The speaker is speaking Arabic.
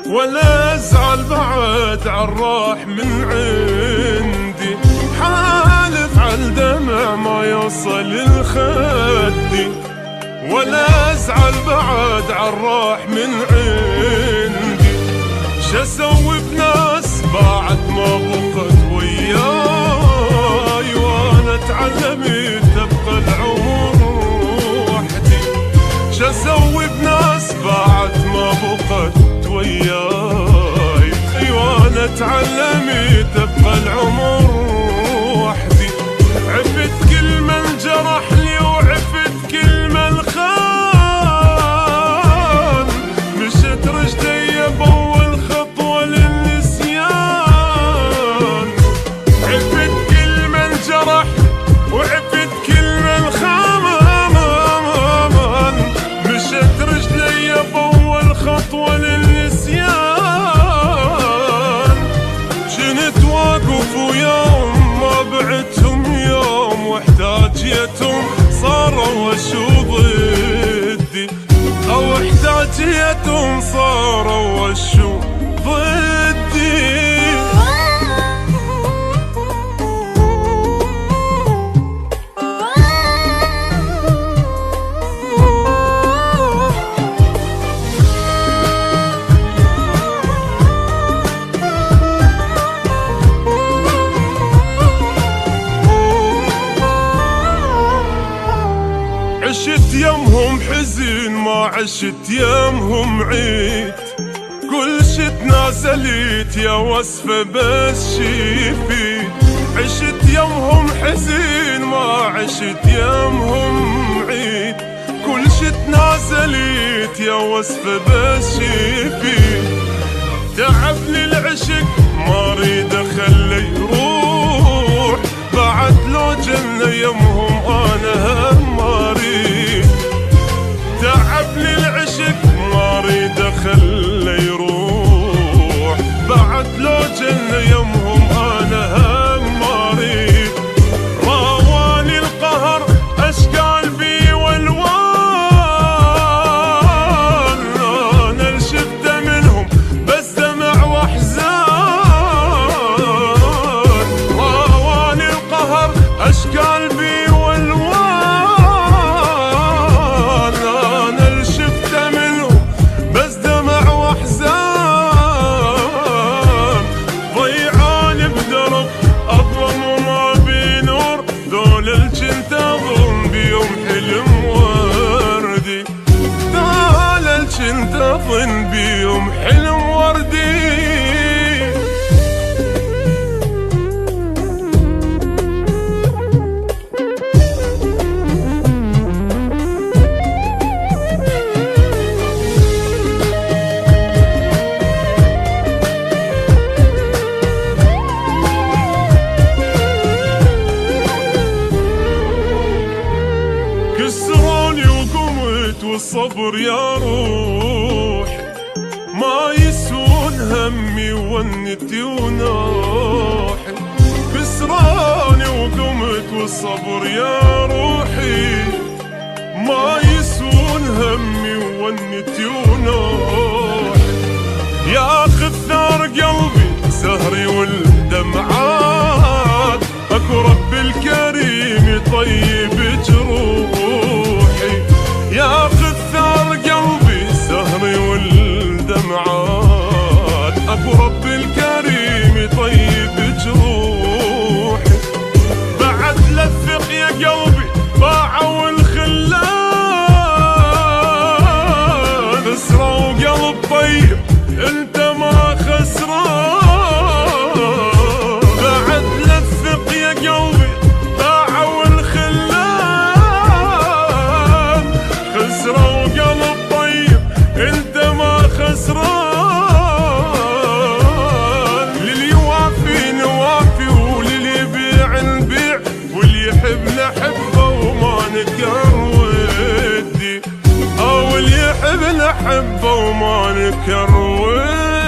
ولا ازعل بعد عالراح من عندي، حالف عالدمع ما يوصل لخدي. ولا ازعل بعد عالراح من عندي، شسوي بناس بعد ما بقت وياي، وانا تعلمت تبقى العمر وحدي. شسوي بناس بعد ما بقت وياي، وانا تعلمت تبقى العمر وحدي. عفت كل من جرح لي وعفت كل من خان، مشت رجلي بأول خطوة للنسيان. عفت كل من جرح وعفت كل من خان، مشت رجلي بأول خطوة للنسيان. جنت واقف ويوم ما بعتهم يوم، واحتاجيتهم صاروا وشو ضدي، او احتاجيتهم صاروا وشو ضدي. عشت يمهم حزن ما عشت يمهم عيد، كل شي تنازلت يا وصفة بس شيفيد. عشت يمهم حزن ما عشت يمهم عيد، كل شي تنازلت يا وصفة بس شيفيد. تعبني العشق ما اريد اخلي يروح، بعد لو جنة يمهم انا هم ما اريد. تعبني العشق ما اريد اخلي يروح، بعد لو جنة يمهم انا هم ما اريد. راواني القهر اشكال بي والوان، انا الشفته منهم بس دمع واحزان. راواني القهر اشكال بي والوان، انا الشفته منهم بس دمع واحزان. ضيعاني بدرب اظلم وما بي نور، دول الجنت اظن بيوم حلم وردي، دول الجنت اظن بيوم حلم وردي. كسروني وقمت والصبر يا روحي، ما يسون همي ونتي ونوحي. كسروني وقمت والصبر يا روحي، ما يسون همي ونتي ونوحي. ياخذ ثار قلبي سهري والدمعات، اكو رب الكريم يطيب جروحي. ياخذ ثار قلبي سهري والدمعات، اكو رب الكريم يطيب جروحي. بعد لفق يا قلبي باعوا الخلان، خسروا قلب طيب انت ما خسران. بعد لفق يا قلبي باعوا الخلان، خسروا قلب طيب انت ما خسران. للي يوافي نوافي وللي يبيع نبيع، واللي يحب نحبه وما نكر ودي، او اللي يحب نحبه وما نكر ودي.